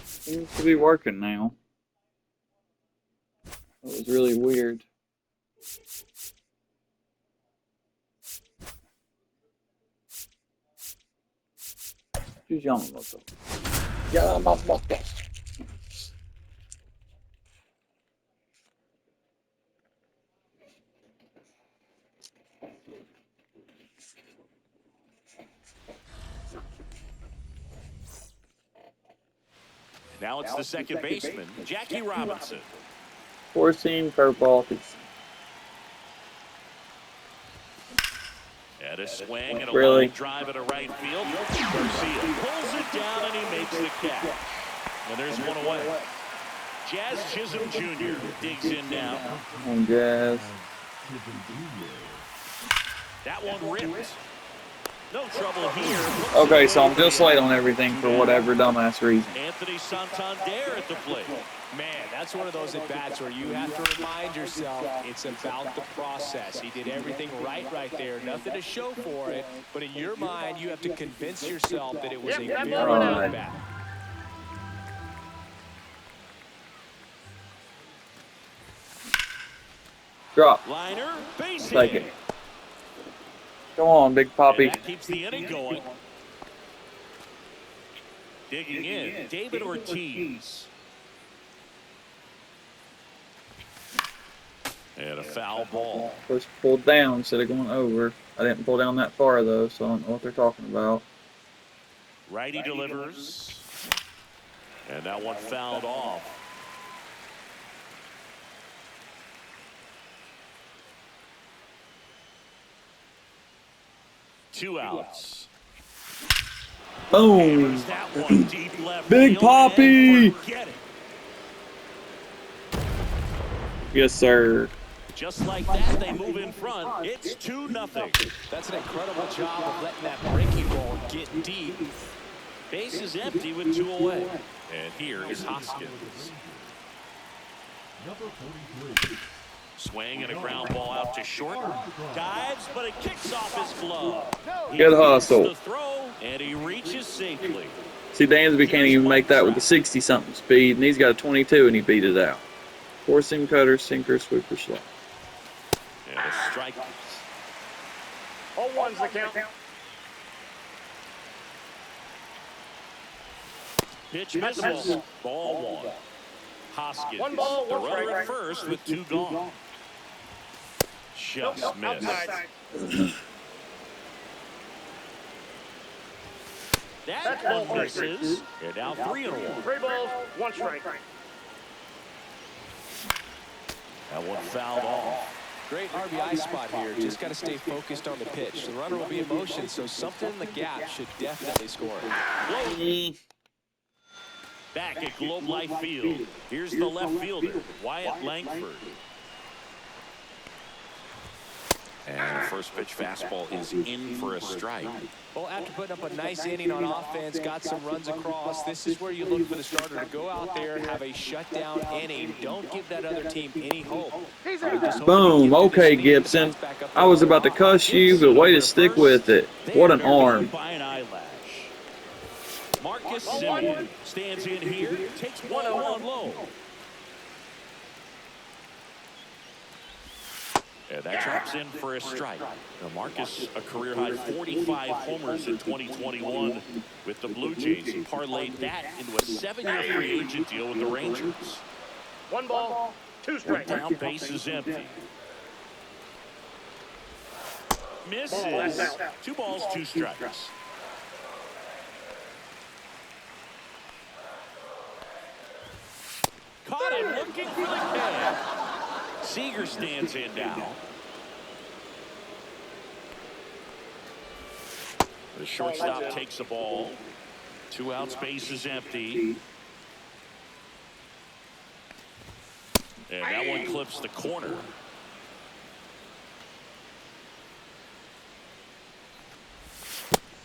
Seems to be working now. It was really weird. Yamamoto. Yamamoto. Now it's the second baseman, Jackie Robinson. Four-seam curveball. And a swing and a Really? line drive at a right field. Garcia pulls it down and he makes the catch. And there's one away. Jazz Chisholm Jr. digs in now. And Jazz. That one ripped. No trouble here. Okay, so I'm just late on everything for whatever dumbass reason. Anthony Santander at the plate. Man, that's one of those at-bats where you have to remind yourself it's about the process. He did everything right there. Nothing to show for it. But in your mind, you have to convince yourself that it was a very good at-bat. Drop. Liner, base Take hit. it. Come on, Big Poppy. And that keeps the inning going. Digging in, David Ortiz. And a foul ball. First pulled down instead of going over. I didn't pull down that far though, so I don't know what they're talking about. Righty delivers. And that one fouled off. Two outs. Boom! That one deep left Big field, Poppy! and forget it. Yes, sir. Just like that, they move in front. It's 2-0. That's an incredible job of letting that breaking ball get deep. Base is empty with 2 away. And here is Hoskins. Number 43. Swing and a ground ball out to short. Dives, but it kicks off his glove. Good hustle. The throw, and he reaches safely. See, Dansby can't even make that with the 60-something speed, and he's got a 22, and he beat it out. Four-seam cutter, sinker, sweeper, slot. And a strike. 0-1's the count. Pitch missable. Ball 1. Hoskins, One ball, the one runner strike. at first with 2 gone. Just missed. Outside. That ball one 3. misses. And now 3-1. 3 balls, 1 strike. That one fouled off. Great RBI spot here. Just got to stay focused on the pitch. The runner will be in motion, so something in the gap should definitely score. Back at Globe Life Field. Here's the left fielder, Wyatt Langford. And the first pitch fastball is in for a strike. Well, after putting up a nice inning on offense, got some runs across, this is where you look for the starter to go out there, have a shutdown inning. Don't give that other team any hope. Boom. Okay, Gibson. I was about to cuss you, but way to stick with it. What an arm. By an eyelash. Marcus Simeon stands in here, takes 1-1 low. And that drops in for a strike. Now Marcus, a career-high 45 homers in 2021 with the Blue Jays. He parlayed that into a 7-year free agent deal with the Rangers. 1 ball, 2 strikes. Down, base is empty. Misses. 2 balls, 2 strikes. Caught him looking for the catch. Seager stands in now. The shortstop takes the ball. 2 outs, base is empty. And that one clips the corner.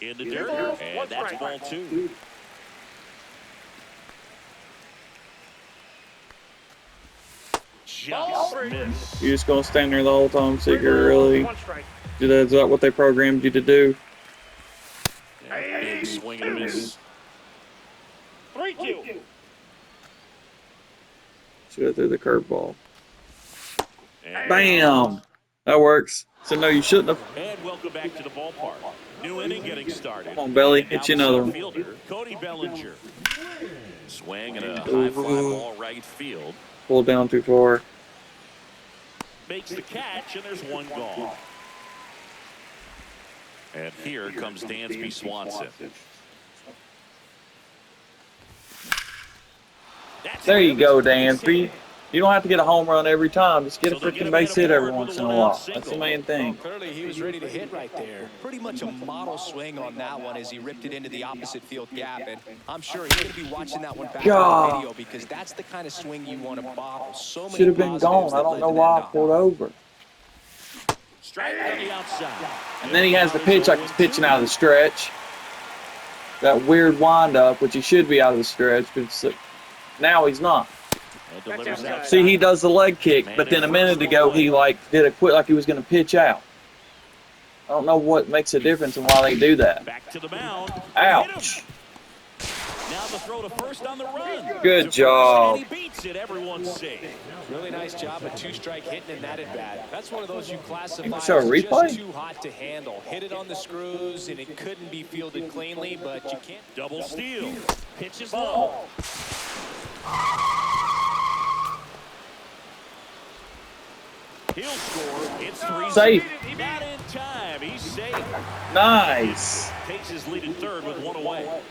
In the dirt, and that's ball 2. Just missed. You just gonna stand there the whole time, Seeker? Really? 1 strike. Is that what they programmed you to do? And big swing and a miss. 3-2. Should have threw the curveball. And Bam! That works. So no, you shouldn't have. And welcome back to the ballpark. New inning getting started. Come on, Belly. And now Hit you the another center one. fielder, Cody Bellinger. Swing and a high fly ball right field. Pull down too far. Makes the catch, and there's one gone. And here comes Dansby Swanson. There you go, Dansby. You don't have to get a home run every time. Just get a freaking base hit every once in a while. That's the main thing. Well, clearly he was ready to hit right there. Pretty much a model swing on that one as he ripped it into the opposite field gap. And I'm sure he's going to be watching that one back on the video because that's the kind of swing you want to bottle. So many Should have been gone. I don't know why I pulled over. Strike on the outside. And then he has the pitch like he's pitching out of the stretch. That weird windup, which he should be out of the stretch, but now he's not. See, he does the leg kick, but then a minute ago he did a quit like he was going to pitch out. I don't know what makes a difference and why they do that. Back to the mound. Ouch. Now the throw to first on the run. Good job. And he beats it. Everyone's safe. Really nice job of two-strike hitting in that at bat. That's one of those you classify Show a as replay? just too hot to handle. Hit it on the screws, and it couldn't be fielded cleanly, but you can't. Double steal. Pitches low. He'll score. It's 3. Safe. Not in time. He's safe. Nice. Takes his lead in third with one away.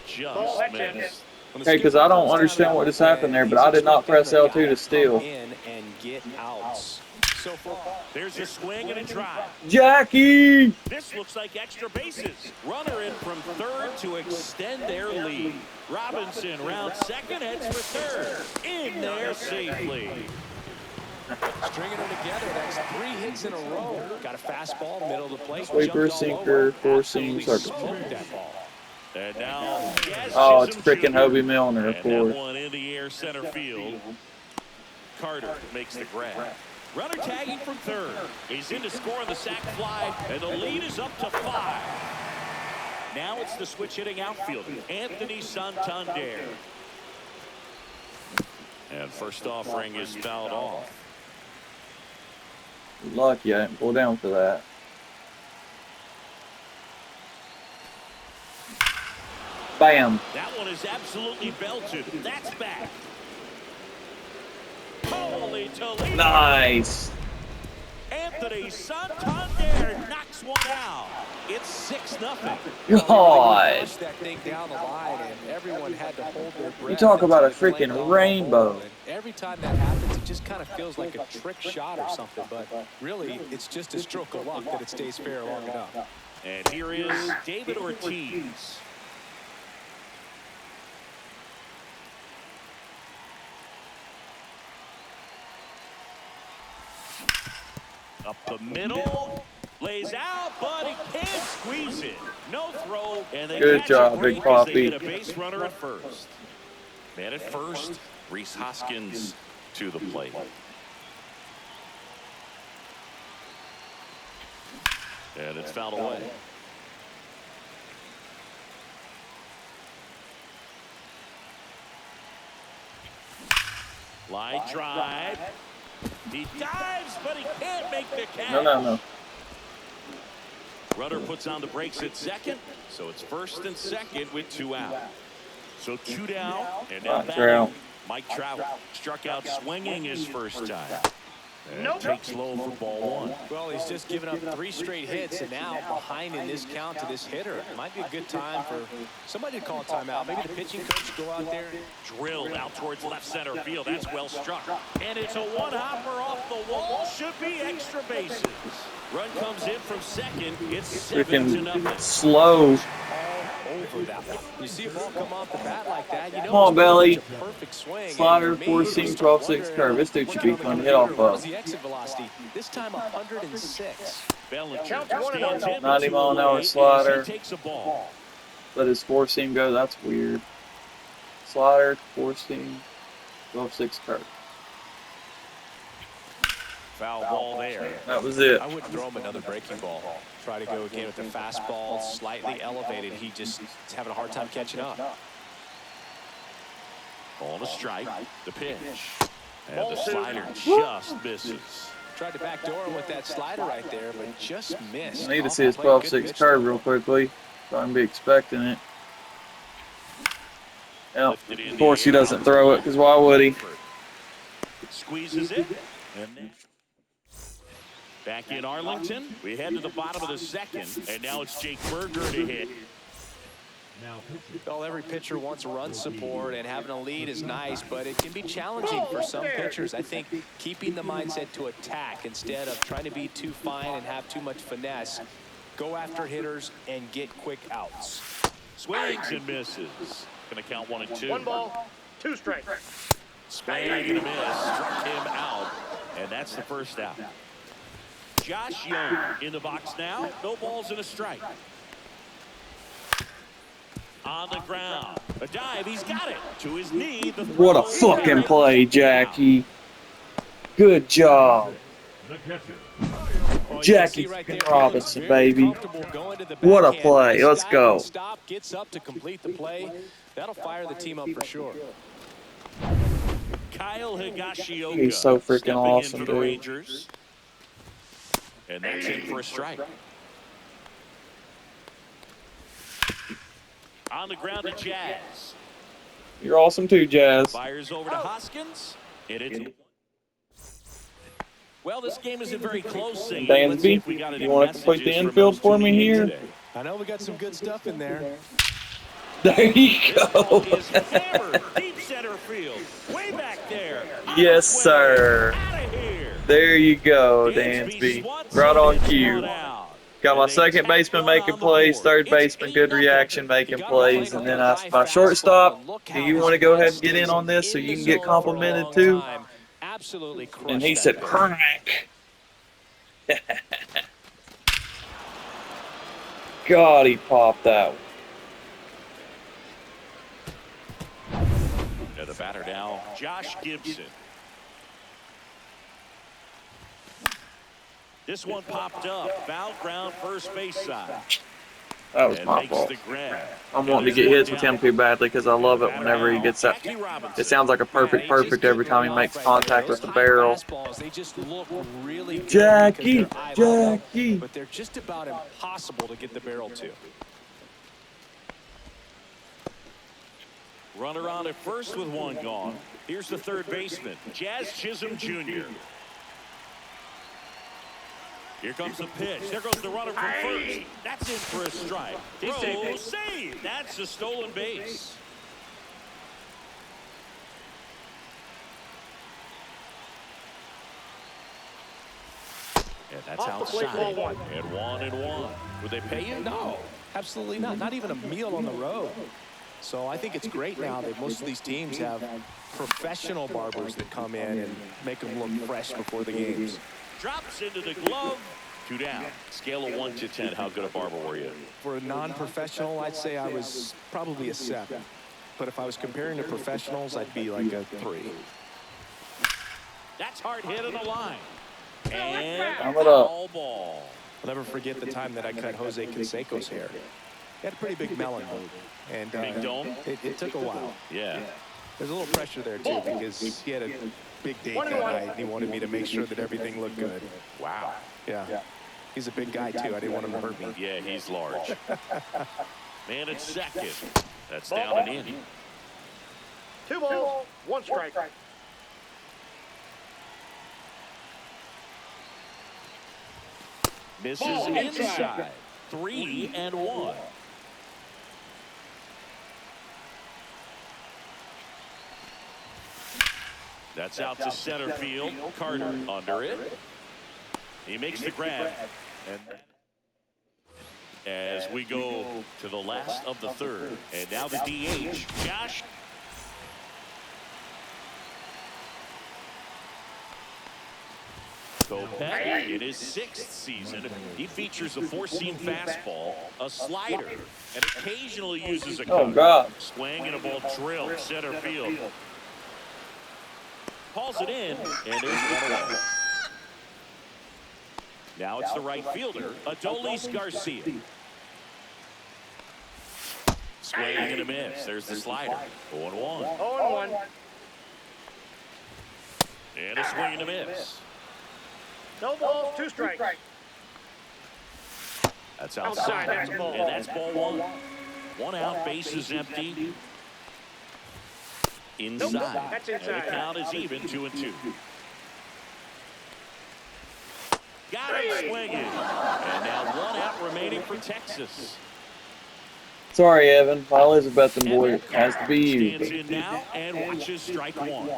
Just missed. Okay, because I don't understand what just happened there, but I did not press L2 to steal. In and get outs. So far. There's a swing and a drive. Jackie! This looks like extra bases. Runner in from third to extend their lead. Robinson rounds second, heads for third. In there safely. Stringing them together, that's 3 hits in a row. Got a fastball, middle of the plate. Sweeper, jumped all sinker, over, four-seam, absolutely circle. smoked that ball. And now, Oh, it's freaking Hobie Milner, of and that course. one in the air center field. Carter makes the grab. Runner tagging from third. He's in to score on the sac fly, and the lead is up to 5. Now it's the switch hitting outfielder, Anthony Santander. And first offering is fouled off. Lucky I didn't pull down for that. Bam. That one is absolutely belted. That's back. Holy Toledo. Nice. Anthony Santander knocks one out. It's 6-0. God. Pushed that thing down the line, and everyone had to hold their breath. You talk about a until it landed freaking on the rainbow. hole. And every time that happens, it just kind of feels like a trick shot or something. But really, it's just a stroke of luck that it stays fair long enough. And here is David Ortiz. Up the middle, lays out, but he can't squeeze it. No throw, and they Good catch job, a Big break as Poppy. they get a base runner at first. Man at first, Reese Hoskins to the plate. And it's fouled away. Line drive. He dives, but he can't make the catch. No. Runner puts on the brakes at second, so it's first and second with 2 out. So 2 down, and now batting, Mike Trout struck out swinging his first time. And takes low for ball 1. Well, he's just given up 3 straight hits, and now behind in this count to this hitter. It might be a good time for somebody to call a timeout. Maybe the pitching coach go out there. Drilled out towards left center field. That's well struck. And it's a one-hopper off the wall. Should be extra bases. Run comes in from second. It's 7-0. Freaking slow. Over that one. You see a ball come off the bat like that, you know. Come on, Belly. It's a perfect swing. Slider, And four maybe seam, you start 12-6 wondering, curve. This dude should be what's fun to on hit off What was of. the exit velocity? This time 106. Bellinger Counts 1-0. stands in 90 mile an hour away as slider. he takes a ball. Let his four seam go. That's weird. Slider, four seam, 12-6 curve. Foul ball there. That was it. I wouldn't throw him another breaking ball. try to go again with the fastball slightly elevated. He just is having a hard time catching up. On a strike, the pitch. And the slider just misses. Tried to backdoor him with that slider right there, but just missed. I need to see his 12-6 curve real quickly, so I can be expecting it. Yeah, of course he doesn't throw it, because why would he? Squeezes it. And then back in Arlington, we head to the bottom of the second, and now it's Jake Berger to hit. Well, every pitcher wants run support, and having a lead is nice, but it can be challenging for some pitchers. I think keeping the mindset to attack instead of trying to be too fine and have too much finesse. Go after hitters and get quick outs. Swings and misses. Going to count 1 and 2. 1 ball, 2 strikes. Swing and a miss. Struck him out, and that's the first out. Josh Young in the box now. No balls and a strike. On the ground. A dive. He's got it. To his knee. What a fucking play, Jackie. Good job. Jackie Robinson, baby. What a play. Let's go. Stop, gets up to complete the play. That'll fire the team up for sure. Kyle Higashioka. He's so freaking stepping awesome, in for the dude. Rangers. And that's in for a strike. On the ground to Jazz. You're awesome too, Jazz. Fires over to Hoskins. And it's... Well, this game isn't very close. Dansby, you want to complete the infield for me here? I know we got some good stuff in there. There you go. Deep center field. Way back there. Yes, sir. There you go, Dansby. Right on cue. Got my second baseman making plays, third baseman good reaction making plays, and then my shortstop, do you want to go ahead and get in on this so you can get complimented too? And he said, crack. God, he popped that one. The batter now, Josh Gibson. This one popped up. Foul ground, first base side. That was my fault. I'm wanting to get hits with him too badly because I love it whenever he gets that. It sounds like a perfect every time he makes contact with the barrel. Jackie. But they're just about impossible to get the barrel to. Runner on at first with 1 gone. Here's the third baseman, Jazz Chisholm Jr. Here comes the pitch. There goes the runner from first. That's in for a strike. Throw, save. That's a stolen base. And that's outside. And 1-1. Would they pay you? No, absolutely not. Not even a meal on the road. So I think it's great now that most of these teams have professional barbers that come in and make them look fresh before the games. Drops into the glove. 2 down. Scale of 1 to 10. How good a barber were you? For a non-professional, I'd say I was probably a 7. But if I was comparing to professionals, I'd be like a 3. That's hard hit on the line. And foul ball. I'll never forget the time that I cut Jose Canseco's hair. He had a pretty big melon move. And big dome? It took a while. Yeah. There's a little pressure there, too, because he had a big date that night, and he wanted me to make sure that everything looked good. Wow. Yeah. He's a big guy, too. I didn't want him to hurt me. Yeah, he's large. Man at second. That's down and in. 2 balls, 1 strike. Misses inside. 3-1. That's out to center field. Carter under it. He makes the grab. And as we go to the last of the third. And now the DH, Josh. Kopech in his 6th season. He features a 4-seam fastball, a slider, and occasionally uses a cutter. Oh, God. Swing and a ball drilled center field. Calls it in, and there's one away. Now it's the right fielder, Adolis Garcia. Swing and a miss. There's the slider. 0-1. 0-1. And a swing and a miss. No balls, 2 strikes. That's outside. That's ball. And that's ball 1. 1 out, bases empty. Inside. That's And the inside. count is even, 2-2. Got it swinging. And now 1 out remaining for Texas. Sorry, Evan. My Elizabeth and boy, it has to be you. Stands in now and watches strike 1.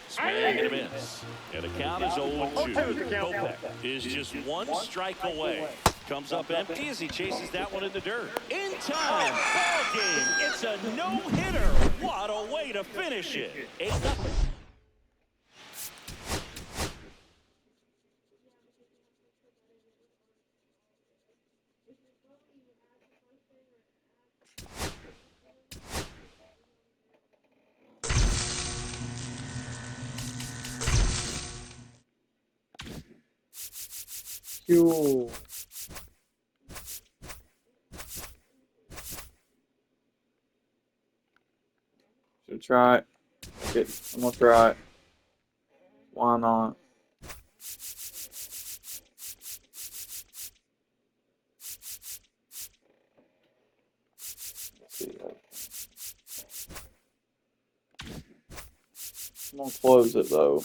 Swing and a miss. And the count is 0-2. Kopech is just 1 strike away. Comes up empty as he chases that one in the dirt. In time. Ball game. It's a no-hitter. What a way to finish it. 8-0. Cool. Should try it. Okay, I'm gonna try it. Why not? Let's see. I'm gonna close it though.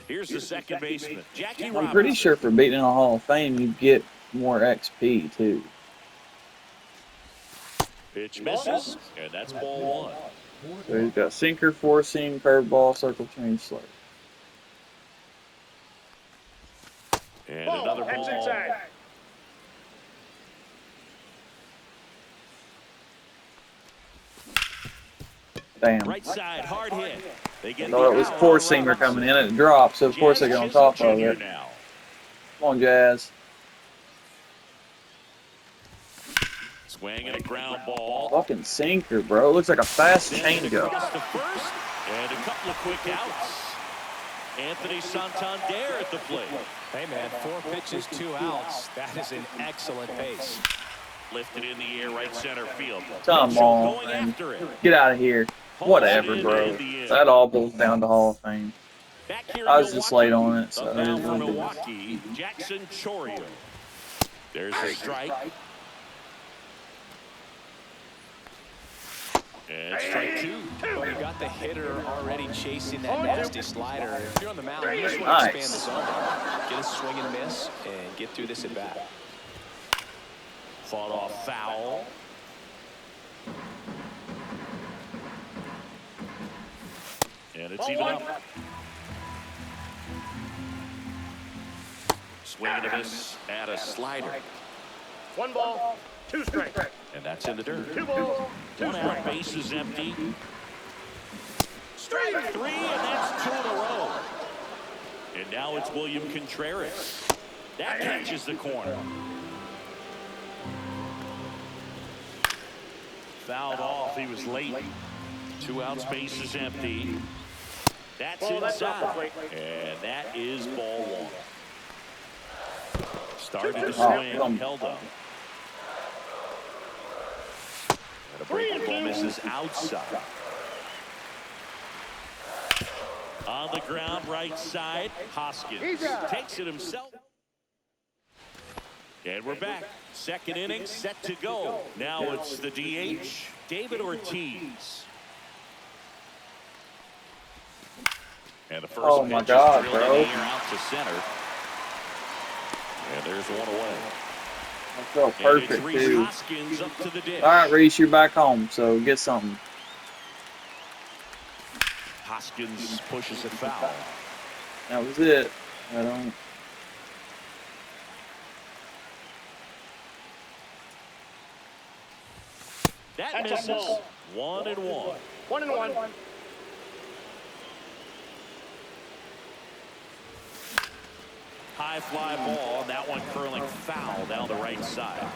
Here's the second baseman, Jackie I'm Robinson. pretty sure for beating in the Hall of Fame, you get more XP too. Pitch misses, and that's ball 1. So he's got sinker, four seam, curveball, circle change, slider. And another That's ball. inside. Damn. Right side, hard hit. They get No, it was four seamer coming in and it dropped, so of course they get on top of it. Now. Come on, Jazz. Swing and a ground ball. Fucking sinker, bro. It looks like a fast Sends it changeup. across the first, and a couple of quick outs. Anthony Santander at the plate. Hey, man, 4 pitches, 2 outs. That is an excellent pace. Lifted in the air, right center field. Come Mitchell on, going man. after it. Get out of here. Whatever, bro. That all boils down to Hall of Fame. Back here I in was just Milwaukee, late on it, so up it now is for what it is. Milwaukee, Jackson Chorio. There's a strike. And strike 2. Well, you got the hitter already chasing that nasty slider. If you're on the mound, you just want Nice. to expand the zone. Get a swing and miss and get through this at bat. Fought off foul. And it's even up. Swing and a miss at a slider. 1 ball, 2 strikes. And that's in the dirt. 2 balls, 2 1 out, strikes. base is empty. Strike 3, and that's 2 in a row. And now it's William Contreras. That catches the corner. Fouled off. He was late. 2 outs, base is empty. That's Ball, that's off the inside. plate. And that is ball 1. Started to Oh, swing, come. held up. And a breaking ball misses outside. On the ground, right side, Hoskins takes it himself. And we're back. Second inning set to go. Now it's the DH, David Ortiz. And the first Oh my pitch God, is drilled bro. in the air out to center. And there's 1 away. I felt And it's perfect, Reese too. Hoskins up to the dish. All right, Reese, you're back home, so get something. Hoskins pushes it foul. That was it. I don't. That misses. 1-1. 1-1. High fly ball. That one curling foul down the right side.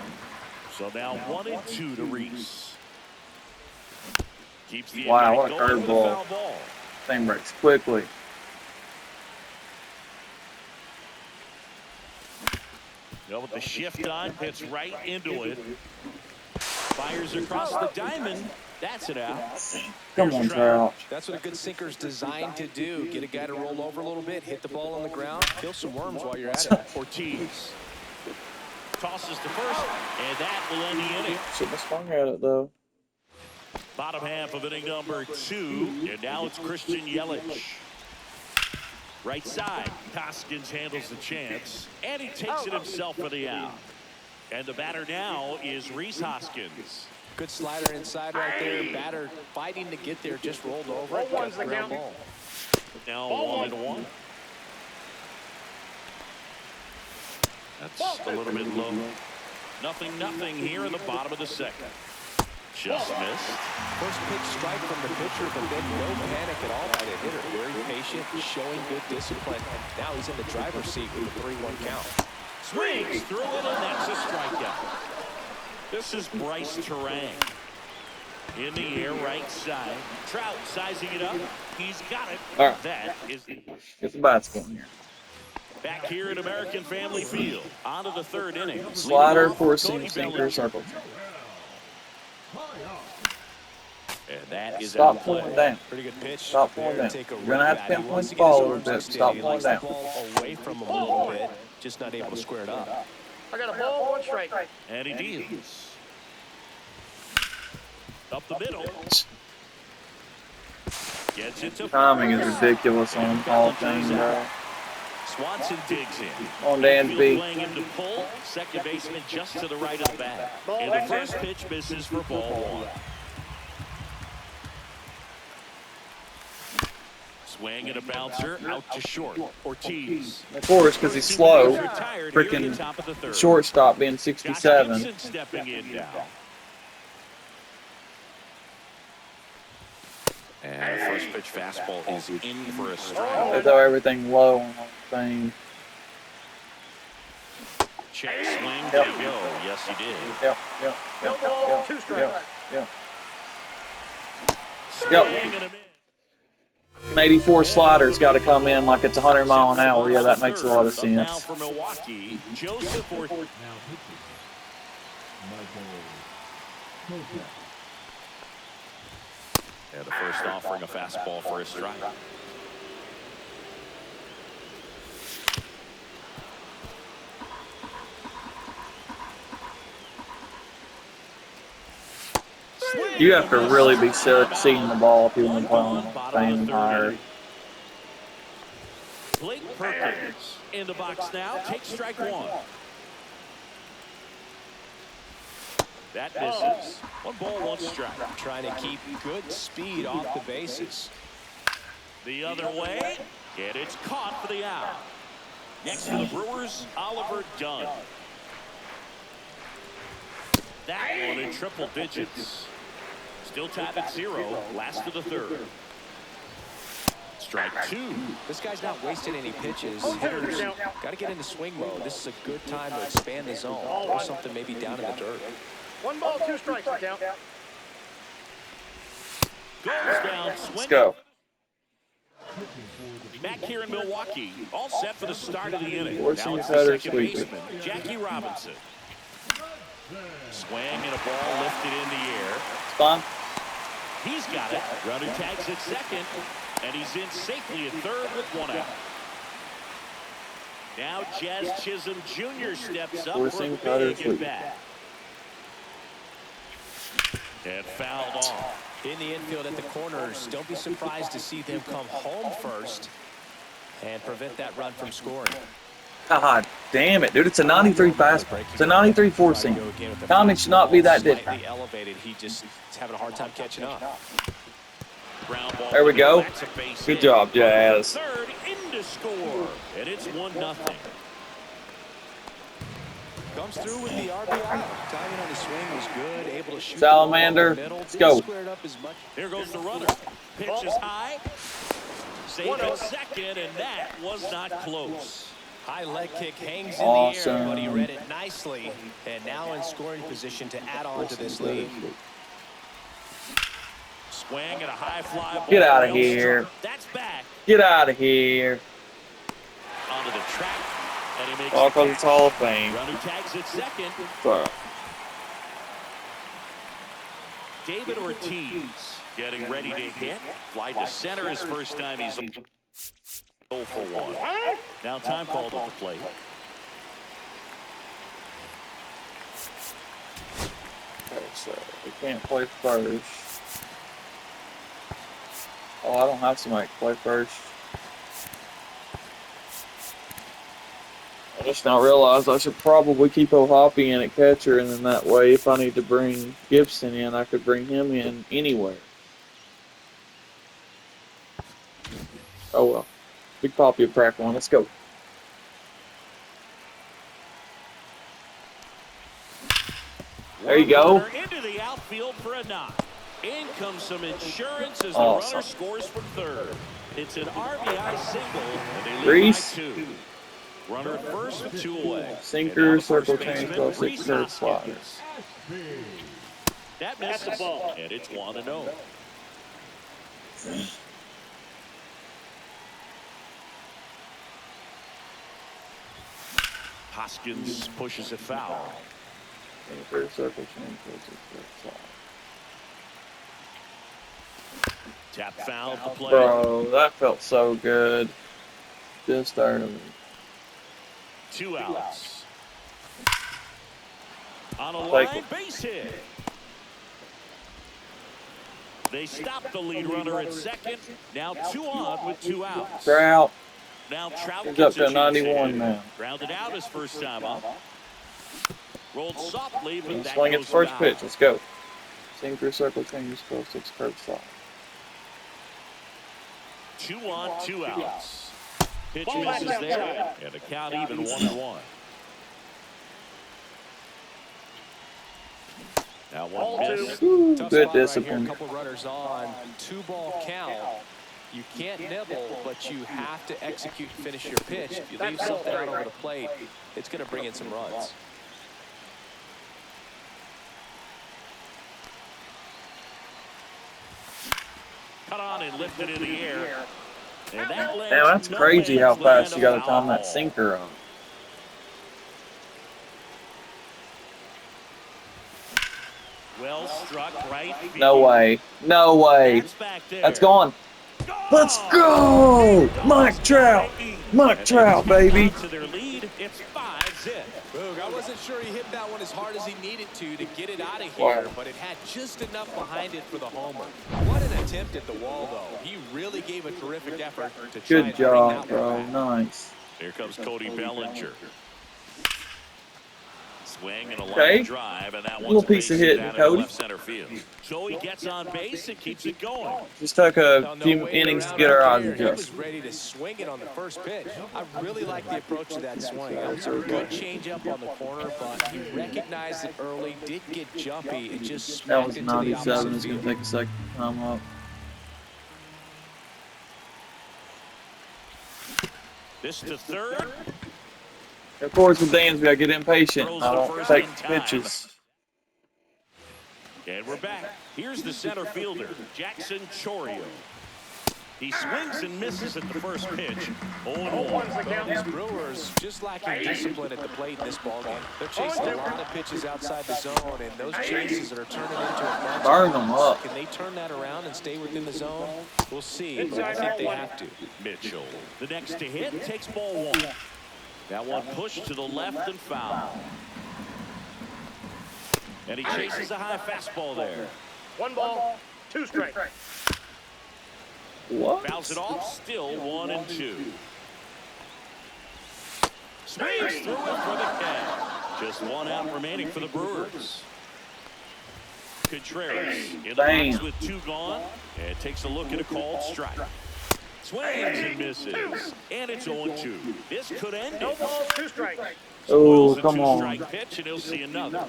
So now 1-2 to Reese. Keeps the Wow, what a going with a curveball. foul ball. Thing breaks quickly. Well, with the shift on, hits right into it. Fires across the diamond. That's it out. Come on, Trout. That's what a good sinker's designed to do. Get a guy to roll over a little bit, hit the ball on the ground, kill some worms while you're at it. Ortiz tosses to first, and that will end the inning. Shouldn't have swung at it, though. Bottom half of inning number 2, and now it's Christian Yelich. Right side, Hoskins handles the chance, and he takes it himself for the out. And the batter now is Rhys Hoskins. Good slider inside right there. Batter fighting to get there, just rolled over. Got the ground ball. Now 1-1. That's a little bit low. 0-0 here in the bottom of the second. Just missed. First pitch strike from the pitcher, but then no panic at all by the hitter. Very patient, showing good discipline. Now he's in the driver's seat with a 3-1 count. Swings through it, and that's a strikeout. This is Bryce Terang. In the air, right side. Trout sizing it up. He's got it. All right. That is Get the bats going here. back here at American Family Field. On to the third inning. Slider, Leading off, four-seam Cody sinker, Bellinger. circle. And that is Stop out of play. pulling down. Pretty good pitch. Stop pulling down. Take a You're going to have to rip at it. pinpoint Wants the to get his ball a little arms bit. extended. Stop He pulling likes the down. ball away from him a little bit. Just not able to square it up. I got a ball, 1 strike. And he deals. Up the middle. Gets it to Timing is ridiculous on all things, bro. Swanson digs in. On Dansby. Playing him to pull. Second baseman just to the right of the bat. And the first pitch misses for ball 1. Swing and a bouncer out to short. Ortiz. Of course, because he's slow. Retired here at the Freaking top of the third. shortstop being Josh 67. Gibson stepping in now. And the first pitch fastball is in for a strike. They throw everything low on the thing. Check swing, Yep. there you go. Yes, he did. Yep. No ball, 2 strikes. Yep. Swing and a miss. An 84 slider's got to come in like it's 100 mile an hour. Yeah, that makes a lot of Up now sense. for Milwaukee, Joseph Ortiz. Yeah, the first offering a fastball for a strike. You have to really be seeing the ball if you want to play on playing higher. Blake Perkins in the box now. Takes strike 1. That misses. 1 ball, 1 strike. Trying to keep good speed off the bases. The other way, and it's caught for the out. Next to the Brewers, Oliver Dunn. That one in triple digits. Still tied at 0. Last of the third. Strike 2. This guy's not wasting any pitches. Hitters got to get into swing mode. This is a good time to expand the zone. Throw something maybe down in the dirt. 1 ball, 2 strikes, the count. Goes down, Let's swinging. go. Back here in Milwaukee, all set for the start of the inning. Four Now seam it's cutter the second sweeper. baseman, Jackie Robinson. Swing and a ball lifted in the air. Fine. He's got it. Runner tags at second, and he's in safely at third with 1 out. Now Jazz Chisholm Jr. steps up for a Four-seam cutter big at sweep. bat. And fouled off. In the infield at the corners, don't be surprised to see them come home first and prevent that run from scoring. God damn it, dude. It's a 93 fastball. It's a 93 four-seam. Timing should not be that different. Slightly elevated. He just is having a hard time catching up. Ground ball There we go. that's a base Good hit. job, Jazz. Third in to score, and it's 1-0. Comes through with the RBI. Timing on his swing was good. Able to shoot Salamander, the ball up the middle. let's go. Squared up as much. Here goes the runner. Pitch is high. Safe at second, and that was not close. High leg kick hangs in Awesome. the air, but he read it nicely. And now in scoring position to add on to this lead. Swing and a high fly ball. Get out of here. That's back. Get out of here. Onto the track. And he makes All because it's Hall of Fame. Runner tags at second. Sorry. David Ortiz getting ready to hit. Fly to center his first time he's 0 for 1. Now time called at the plate. Okay, so we can't play first. Oh, I don't have somebody to play first. I just now realized I should probably keep O'Hoppy in at catcher, and then that way, if I need to bring Gibson in, I could bring him in anywhere. Oh well. Big Poppy will crack one. Let's go. There you go. Into the outfield for a knock. In comes some insurance as the Awesome. runner scores from third. It's an RBI single, and they lead Reese. by 2. Runner at first with 2 away. Sinker, And now the first circle change, baseman, 12-6 Reese curve Hoskins. slider. That misses the ball, and it's 1-0. Hoskins pushes it foul. Sinker, circle change, 12-6 curve slider. Tap foul at the plate. Bro, that felt so good. Just early. 2 outs. On a Take line it. base hit. They stop the lead runner at second. Now 2 on with 2 outs. Trout. Now Trout He's gets up a to chance 91 hit. now. Grounded out his first time up. Rolled softly, but that Swing at the goes first down. pitch. Let's go. Sinker, circle change, 12-6 curve slider. 2 on, 2 outs. Pitch misses there, and the count even 1-1. Now 1 miss. Ooh, Tough good spot right discipline. here. Couple runners on. 2-ball count. You can't nibble, but you have to execute and finish your pitch. If you leave something out over the plate, it's going to bring in some runs. Cut on and lifted in the air. And that lands Damn, that's no crazy how man's fast land you got to of time foul that ball. sinker on. Well struck right field. No way. No way. That's back there. That's gone. Let's go! Mike Trout. Mike Trout, baby. To their lead, it's 5-zip. Boog, I wasn't sure he hit that one as hard as he needed to get it out of here, Wow. but it had just enough behind it for the homer. What an attempt at the wall, though. He really gave a terrific effort to try and Good bring job, that bro. one back. Nice. Here comes Cody Bellinger. Swing and a line Okay. drive, and that Little one's piece of facing hitting, down in Cody. left center field. So he gets on base and keeps it going. Just took a No few way innings to around get our out eyes there. He was adjusted. ready to swing it on the first pitch. I really like the approach to that swing. It was a good changeup on the corner, but he recognized it early, did get jumpy, and just That smacked was it to the 97. opposite It's going field. to take a second to time up. This to third. Of course, with Dansby, I get impatient. Throws I the don't first take in time. pitches. And we're back. Here's the center fielder, Jackson Chorio. He swings and misses at the first pitch. 0-1. These Brewers just lacking discipline at the plate in this ballgame. They're chasing a lot of pitches outside the zone, and those chases that are turning into a bunch Burn of them runs. up. Can they turn that around and stay within the zone? We'll see, but I think they have to. Mitchell. The next to hit takes ball 1. That one pushed to the left and foul. And he chases a high fastball there. 1 ball, 2 strikes. What? Fouls it off, still 1-2. Swings through it for the catch. Just 1 out remaining for the Brewers. Contreras in the box with 2 gone, and takes a look at a called strike. Swings and misses, and it's 0-2. This could end No it. balls, 2 strikes. Oh, Spoils a come on. two-strike pitch, and he'll see another.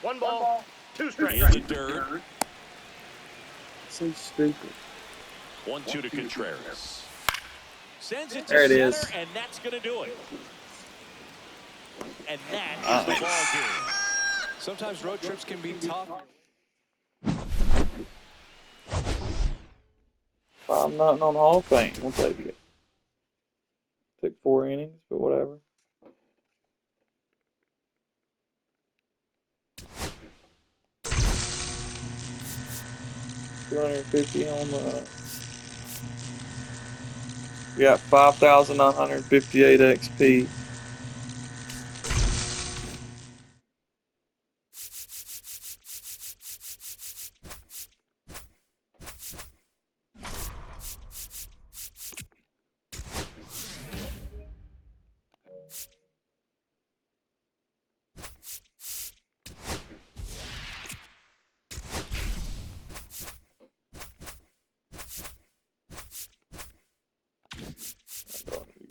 1 ball, 2 strikes. In the dirt. So stupid. 1-2 to Contreras. Sends it to There it center, is. and that's going to do it. And that is the ball game. Sometimes road trips can be tough. 5-0 on the Hall of Fame. We'll take it. Took 4 innings, but whatever. $250 on the. We got 5,958 XP.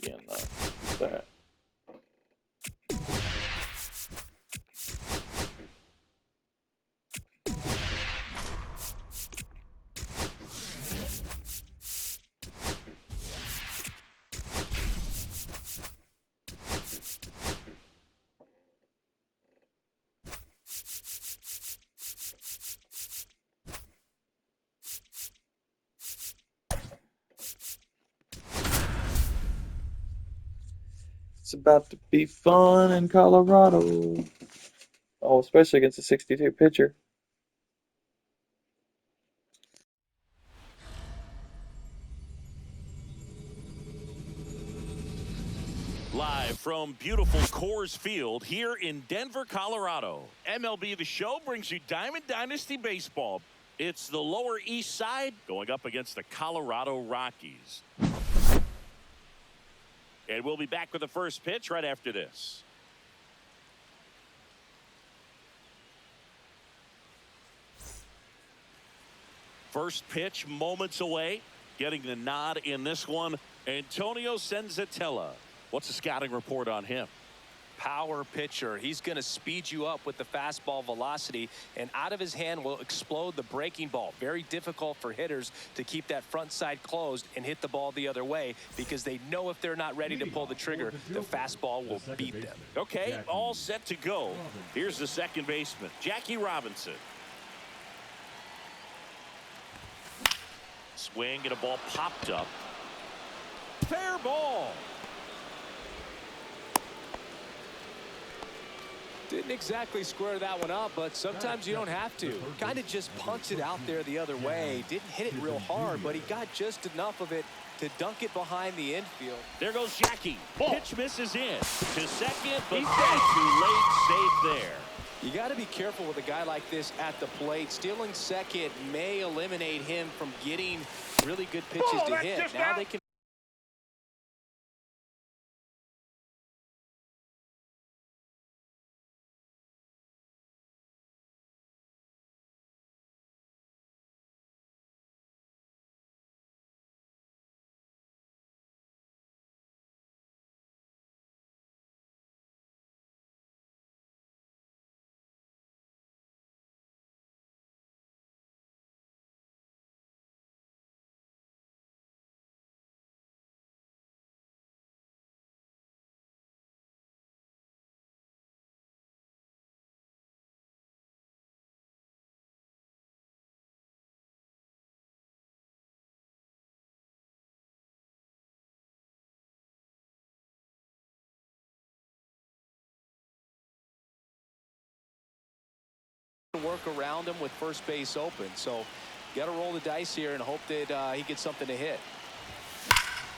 Again, that. It's about to be fun in Colorado. Oh, especially against a 62 pitcher. Live from beautiful Coors Field here in Denver, Colorado. MLB The Show brings you Diamond Dynasty Baseball. It's the Lower East Side going up against the Colorado Rockies. And we'll be back with the first pitch right after this. First pitch moments away. Getting the nod in this one, Antonio Senzatella. What's the scouting report on him? Power pitcher. He's going to speed you up with the fastball velocity, and out of his hand will explode the breaking ball. Very difficult for hitters to keep that front side closed and hit the ball the other way, because they know if they're not ready to pull the trigger, the fastball will beat them. Okay, all set to go. Here's the second baseman, Jackie Robinson. Swing and a ball popped up. Fair ball. Didn't exactly square that one up, but sometimes you don't have to. Kind of just punched it out there the other way. Didn't hit it real hard, but he got just enough of it to dunk it behind the infield. There goes Jackie. Pitch misses in to second, but way too late. Safe there. You got to be careful with a guy like this at the plate. Stealing second may eliminate him from getting really good pitches to hit. Now they can. Work around him with first base open, so got to roll the dice here and hope that he gets something to hit.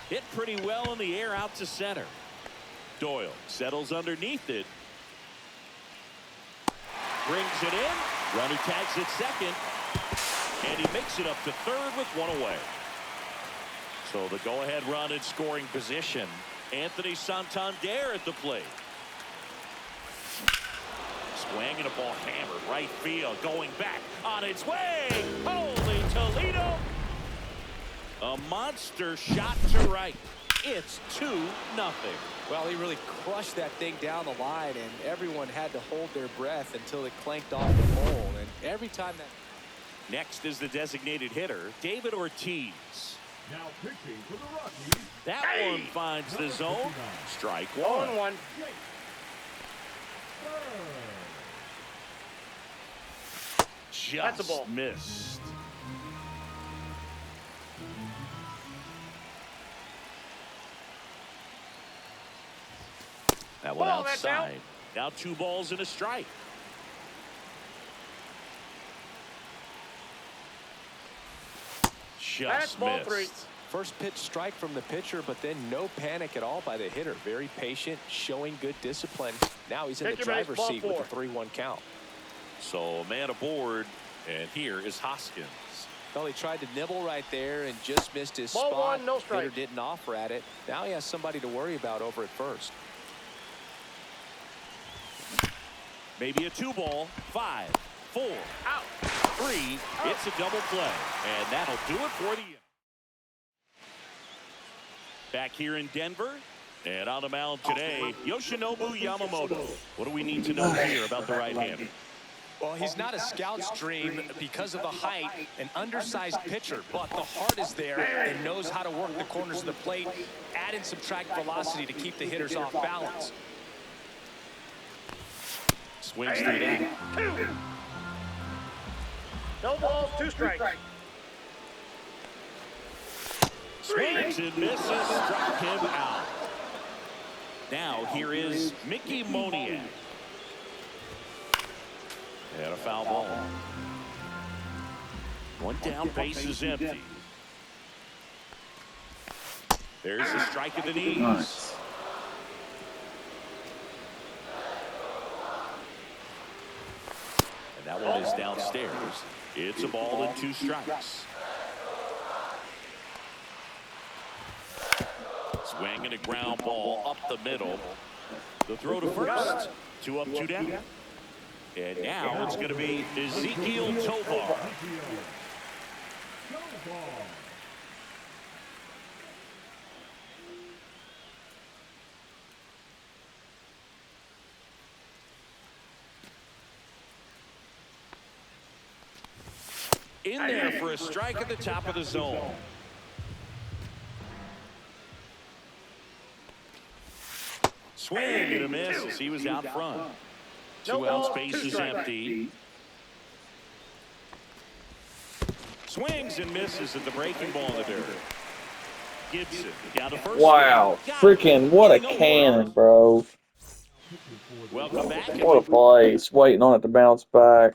Hit pretty well in the air out to center. Doyle settles underneath it. Brings it in. Runner tags it second. And he makes it up to third with one away. So the go-ahead run in scoring position. Anthony Santander at the plate. Swing and a ball hammered right field, going back on its way. Holy Toledo! A monster shot to right. It's 2-0. Well, he really crushed that thing down the line, and everyone had to hold their breath until it clanked off the pole. And every time that... Next is the designated hitter, David Ortiz. Now pitching for the Rockies. That one finds the zone. Strike 0-1. one. That's a Just ball. missed. That one Ball, that's out. outside. Now 2 balls and a strike. That's Just ball missed. 3. First pitch strike from the pitcher, but then no panic at all by the hitter. Very patient, showing good discipline. Now he's in the Take your base, driver's ball seat 4. with a 3-1 count. So a man aboard, and here is Hoskins. Well, he tried to nibble right there and just missed his Ball spot. 1, no strike. Hitter didn't offer at it. Now he has somebody to worry about over at first. Maybe a 2-ball. 5, 4, Out. 3. It's a double play, and that'll do it for the inning. Back here in Denver, and on the mound today, Yoshinobu Yamamoto. What do we need to know here about the right-hander? Well, he's not a scout's dream because of the height, an undersized pitcher, but the heart is there and knows how to work the corners of the plate, add and subtract velocity to keep the hitters off balance. Swings through that. 2. No balls, 2 strikes. Swings and misses, struck him out. Now here is Mickey Moniak. And a foul ball. One down, base is empty. There's the strike of the knees. Nice. And that one is downstairs. It's a ball and 2 strikes. Swing and a ground ball up the middle. The throw to first. 2 up, 2 down. And now it's going to be Ezekiel Tovar. In there for a strike at the top of the zone. Swing and a miss as he was out front. 2 outs, base is empty. Swings and misses at the breaking ball in the dirt. Gibson down to first. Wow. Freaking what a cannon, bro. Welcome back. What a play. He's waiting on it to bounce back.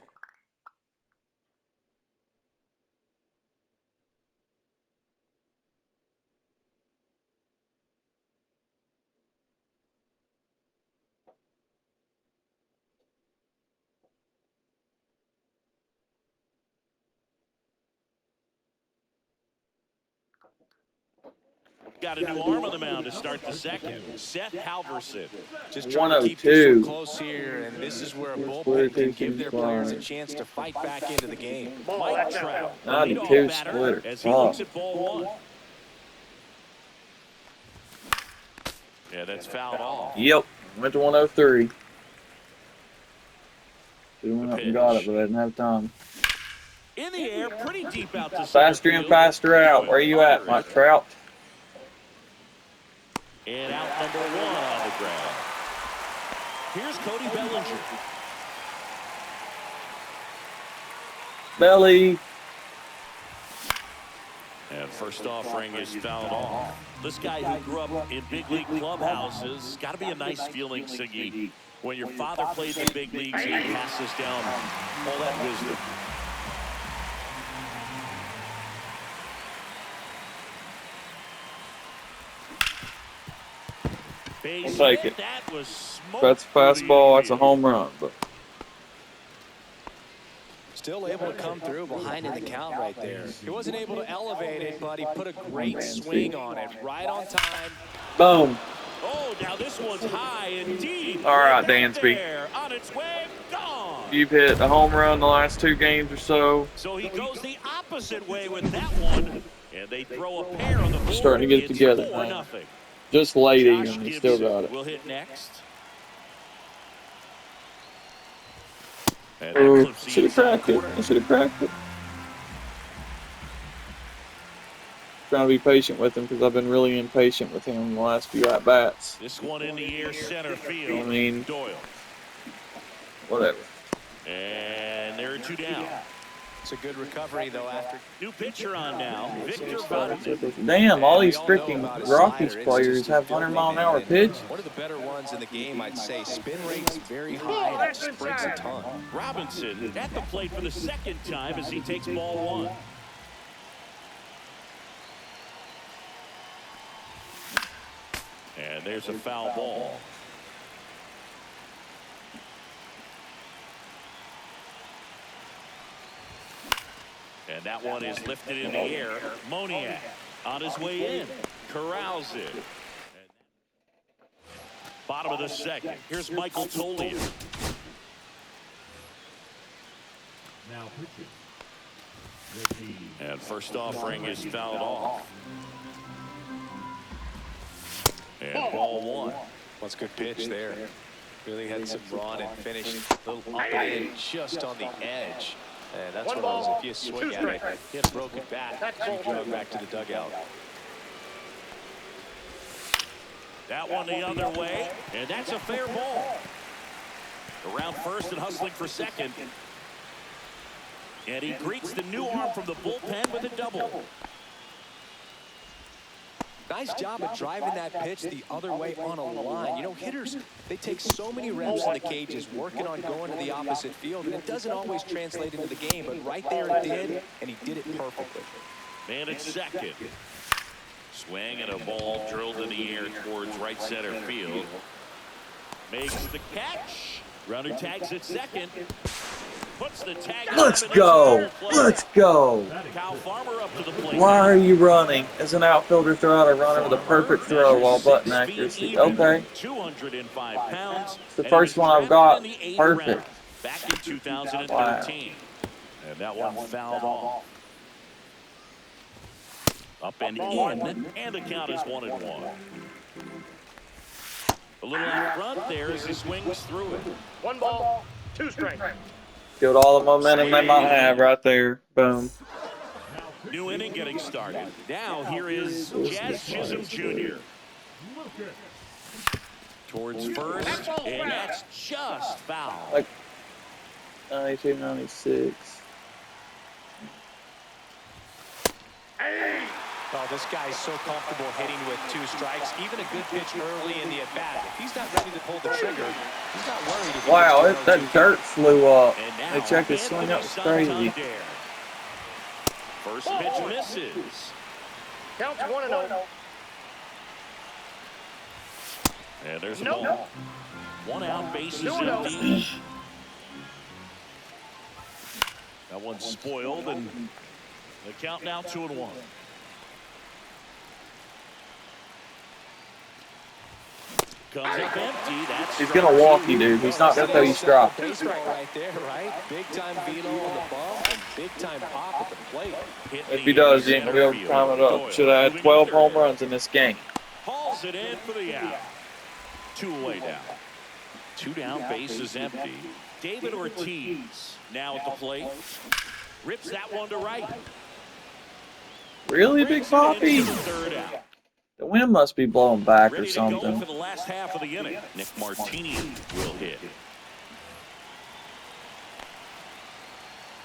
Got a new arm on the mound to start the second. Seth Halverson. Just trying to keep this one close here, and this is where a bullpen can give their players a chance to fight back into the game. Mike Trout. 92 splitter. As he looks at ball 1. Yeah, that's fouled off. Yep. Went to 103. Should have went up and got it, but I didn't have time. In the air, pretty deep out to Faster and faster out. Where you at, Mike Trout? And out number 1 on the ground. Here's Cody Bellinger. Belly. And first offering is fouled off. This guy who grew up in big league clubhouses, got to be a nice feeling, Siggy, when your father played in the big leagues and he passes down all that wisdom. I'll take it. That was That's a fastball. That's a home run. But Still able to come through behind in the count right there. He wasn't able to elevate it, but he put a great swing on it. Right on time. boom. Oh, now this one's high and deep. All right, Dansby. On its way, gone. You've hit a home run the last 2 games or so. So he goes the opposite way with that one. And they throw a pair on the board. Starting to get it It's together 4-0. now. Just late Josh even, he still Gibson got it. will hit next. And that Oh, clips the should have inside cracked it. corner. I should have cracked it. Trying to be patient with him because I've been really impatient with him in the last few at bats. This one in the air center field. I mean, Doyle. whatever. And there are 2 down. It's a good recovery, though, after. New pitcher on now. Victor Button. Damn, all these We all know freaking about his Rockies slider. It's players just a have filthy 100-mile-an-hour man. pitch. One of the better ones in the game, I'd say. Spin rate's very high, and it just breaks a ton. Robinson at the plate for the 2nd time as he takes ball 1. And there's a foul ball. And that one is lifted in the air. Moniak on his way in. Corrals it. Bottom of the 2nd. Here's Michael Tollier. Now pitching. And first offering is fouled off. And ball 1. What's a good pitch there. Really had some run and finished a little up and in just on the edge. And that's one of those, if you swing at it, hit a broken bat, you drove back to the dugout. That one the other way, and that's a fair ball. Around first and hustling for 2nd. And he greets the new arm from the bullpen with a double. Nice job of driving that pitch the other way on a line. You know, hitters, they take so many reps in the cages, working on going to the opposite field, and it doesn't always translate into the game, but right there it did, and he did it perfectly. Man at 2nd. Swing and a ball drilled in the air towards right center field. Makes the catch. Runner tags at 2nd. Puts the tag. Let's go. Let's go. Kyle Farmer up to the plate. Why are you running? As an outfielder, throw out a runner with a perfect throw while button accuracy. Okay. 205 pounds. It's the first one I've got. Perfect. Back in 2013. Wow. And that one fouled off. Up and in, and the count is 1-1. A little out front there as he swings through it. 1 ball, 2 strikes. Killed all the momentum they might have right there. Boom. New inning getting started. Now here is Jazz Chisholm Jr. Towards first, and that's just foul. Like 92, 96. Oh, this guy's so comfortable hitting with 2 strikes. Even a good pitch early in the at-bat. If he's not ready to pull the trigger, he's not worried. If he Wow, gets to that dirt flew up. And now, They checked his swing up. It's crazy. First pitch misses. Counts 1-0. And there's a ball. 1 out, bases empty. That one's spoiled, and the count now 2-1. Comes up empty. That's He's gonna walk you, dude. He's not gonna throw you strike. Base right there, right? Big time veto on the bump and big time pop at the plate. If he does, he ain't gonna be able to climb it up. Should have had 12 home runs in this game. Hauls it in for the out. 2 away now. 2 down, bases empty. David Ortiz now at the plate. Rips that one to right. Really, Big Poppy? Third out. The wind must be blowing back or Ready to go for something. the last half of the inning. Nick Martini will hit.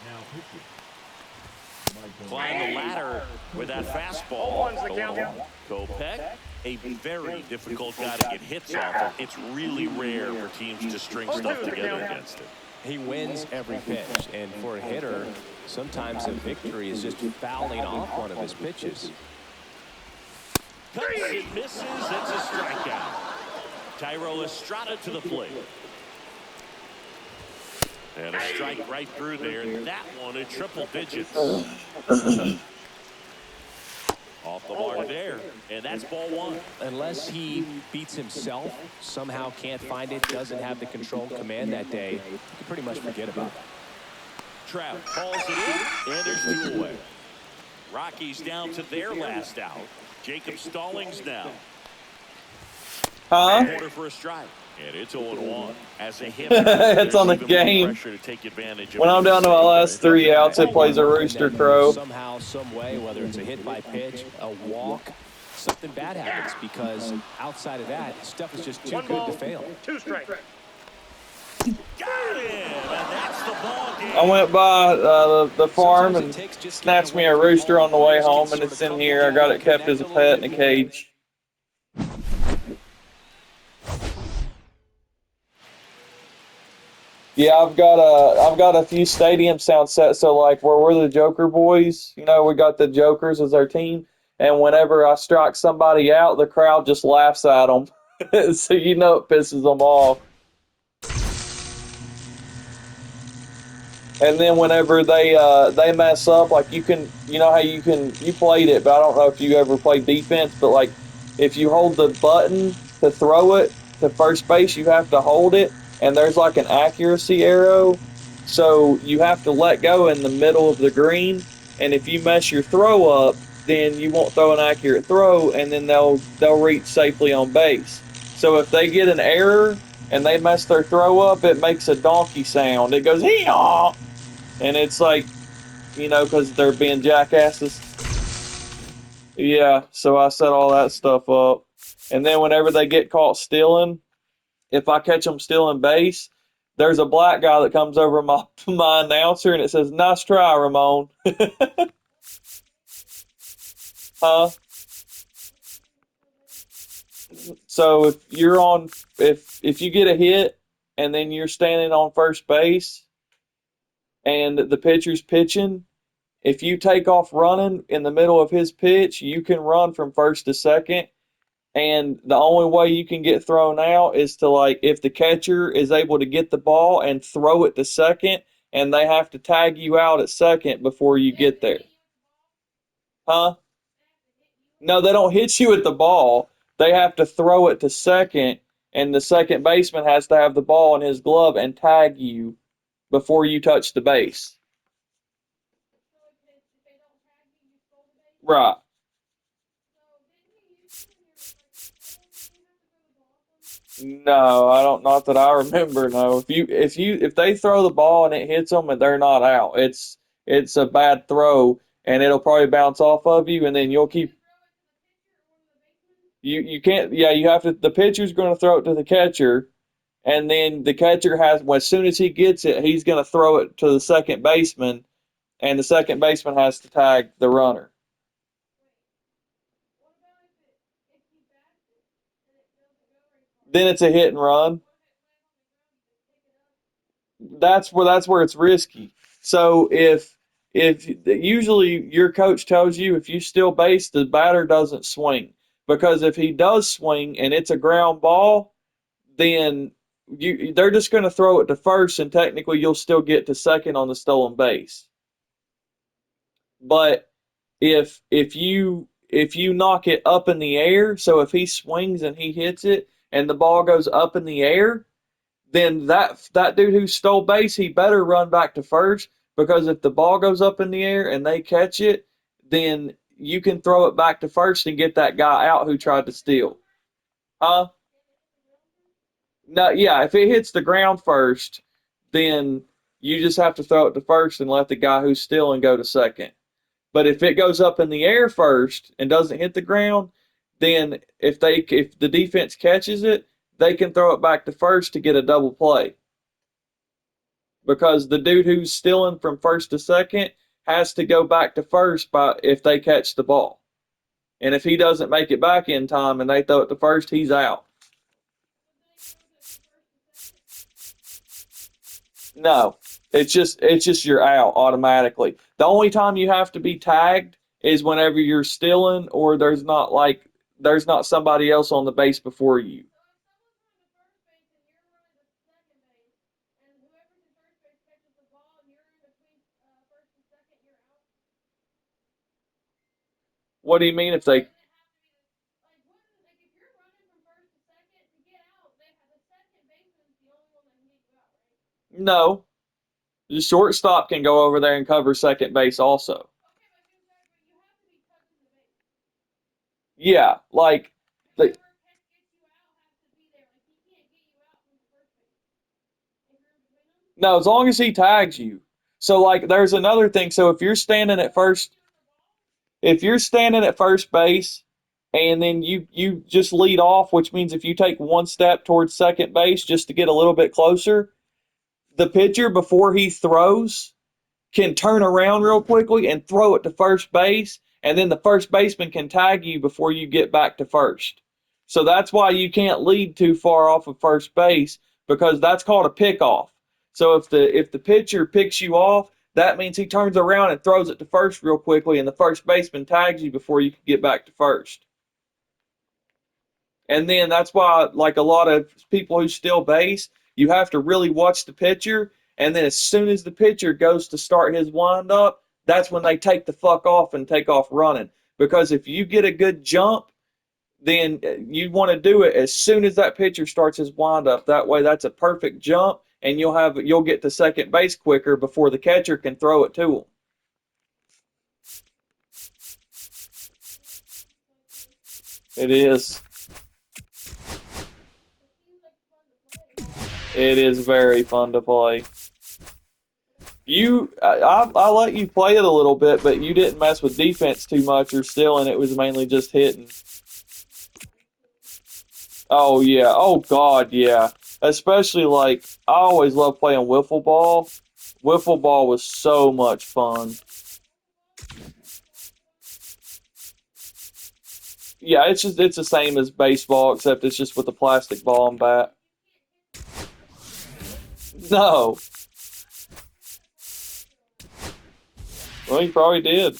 Now pitching. Climb the ladder with that fastball. Kopech, a very difficult guy to get hits off of. It's really rare for teams to string stuff together against him. He wins every pitch, and for a hitter, sometimes a victory is just fouling off one of his pitches. Cuts it, misses, it's a strikeout. Tyro Estrada to the plate. And a strike right through there. That one at triple digits. Off the mark there. And that's ball 1. Unless he beats himself, somehow can't find it, doesn't have the control command that day, you can pretty much forget about it. Trout calls it in, and there's 2 away. Rockies down to their last out. Jacob Stallings now. Huh? Corner for a strike. And it's 0-1. As a hitter, It's on the there's even more game. pressure to take advantage of When I'm down to my last 3 outs, it plays a rooster crow. Somehow, some way, whether it's a hit by pitch, a walk, something bad happens, because outside of that, stuff is just too One good ball, to fail. 2 strikes. Got him, and that's the ball game. I went by the farm and snatched me a rooster on the way home, and it's in here. I got it kept as a pet in a cage. Yeah, I've got a few stadium sound sets. So like where we're the Joker boys, you know, we got the Jokers as our team, and whenever I strike somebody out, the crowd just laughs at them. So you know it pisses them off. And then whenever they mess up, like you know how you played it, but I don't know if you ever played defense, but like if you hold the button to throw it to first base, you have to hold it, and there's like an accuracy arrow, so you have to let go in the middle of the green, and if you mess your throw up, then you won't throw an accurate throw, and then they'll reach safely on base. So if they get an error and they mess their throw up, it makes a donkey sound. It goes hee-haw. And it's like, you know, because they're being jackasses. Yeah, so I set all that stuff up. And then whenever they get caught stealing, if I catch them stealing base, there's a black guy that comes over my announcer and it says, "Nice try, Ramon." Huh? So if you get a hit and then you're standing on first base and the pitcher's pitching, if you take off running in the middle of his pitch, you can run from first to second. And the only way you can get thrown out is to, like, if the catcher is able to get the ball and throw it to second, and they have to tag you out at second before you get there. Huh? No, they don't hit you at the ball. They have to throw it to second, and the second baseman has to have the ball in his glove and tag you before you touch the base. Right. No, I don't. Not that I remember. No, if they throw the ball and it hits them and they're not out, it's a bad throw and it'll probably bounce off of you and then you'll keep. You can't. Yeah, you have to. The pitcher's going to throw it to the catcher, and then the catcher has. Well, as soon as he gets it, he's going to throw it to the second baseman, and the second baseman has to tag the runner. Then it's a hit and run. That's where it's risky. So if usually your coach tells you if you steal base, the batter doesn't swing because if he does swing and it's a ground ball, then they're just going to throw it to first, and technically you'll still get to second on the stolen base. But if you knock it up in the air, so if he swings and he hits it and the ball goes up in the air, then that dude who stole base, he better run back to first because if the ball goes up in the air and they catch it, then you can throw it back to first and get that guy out who tried to steal. Huh? No, yeah, if it hits the ground first, then you just have to throw it to first and let the guy who's stealing go to second. But if it goes up in the air first and doesn't hit the ground, then if the defense catches it, they can throw it back to first to get a double play. Because the dude who's stealing from first to second has to go back to first if they catch the ball. And if he doesn't make it back in time and they throw it to first, he's out. No, it's just you're out automatically. The only time you have to be tagged is whenever you're stealing or there's not somebody else on the base before you. What do you mean if they? No, the shortstop can go over there and cover second base also. Yeah, like, the, no, as long as he tags you. So, like, there's another thing. So, if you're standing at first base, and then you just lead off, which means if you take one step towards second base just to get a little bit closer, the pitcher before he throws can turn around real quickly and throw it to first base, and then the first baseman can tag you before you get back to first. So that's why you can't lead too far off of first base, because that's called a pickoff. So if the pitcher picks you off, that means he turns around and throws it to first real quickly, and the first baseman tags you before you can get back to first. And then that's why, like a lot of people who steal base, you have to really watch the pitcher. And then as soon as the pitcher goes to start his windup, that's when they take the fuck off and take off running. Because if you get a good jump, then you want to do it as soon as that pitcher starts his windup. That way, that's a perfect jump, and you'll get to second base quicker before the catcher can throw it to him. It is. It is very fun to play. I let you play it a little bit, but you didn't mess with defense too much or stealing. It was mainly just hitting. Oh yeah. Oh God, yeah. Especially like I always love playing wiffle ball. Wiffle ball was so much fun. Yeah, it's the same as baseball, except it's just with a plastic ball and bat. No. Well, you probably did.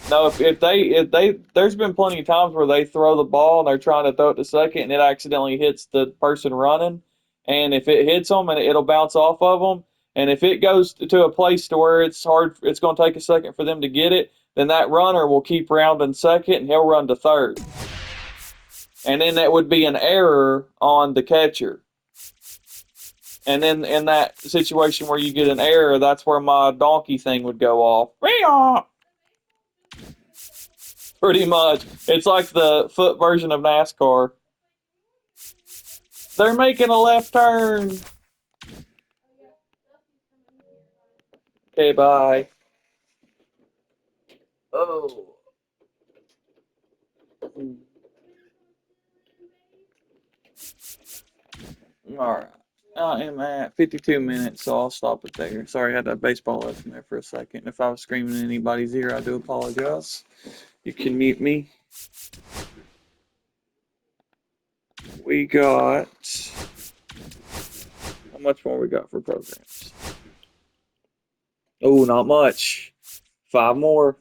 No, if they there's been plenty of times where they throw the ball and they're trying to throw it to second and it accidentally hits the person running, and if it hits them and it'll bounce off of them, and if it goes to a place to where it's going to take a second for them to get it, then that runner will keep rounding second and he'll run to third, and then that would be an error on the catcher. And then in that situation where you get an error, that's where my donkey thing would go off. Pretty much. It's like the foot version of NASCAR. They're making a left turn. Okay, bye. Oh. Alright. I am at 52 minutes, so I'll stop it there. Sorry, I had that baseball lesson there for a second. If I was screaming in anybody's ear, I do apologize. You can mute me. We got... How much more we got for programs? Oh, not much. 5 more.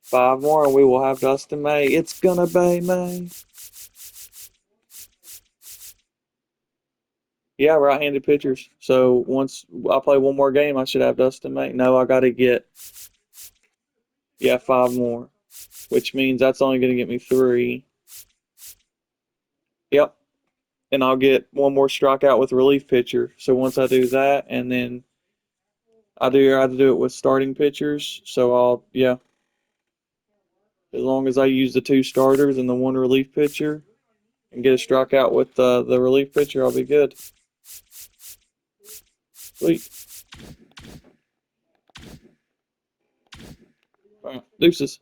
5 more and we will have Dustin May. It's gonna be May. Yeah, right-handed pitchers. So once I play one more game, I should have Dustin May. No, I got to get, 5 more, which means that's only going to get me 3. Yep. And I'll get one more strikeout with relief pitcher. So once I do that, and then I have to do it with starting pitchers. So as long as I use the 2 starters and the 1 relief pitcher and get a strikeout with the relief pitcher, I'll be good. Sweet. All right, deuces.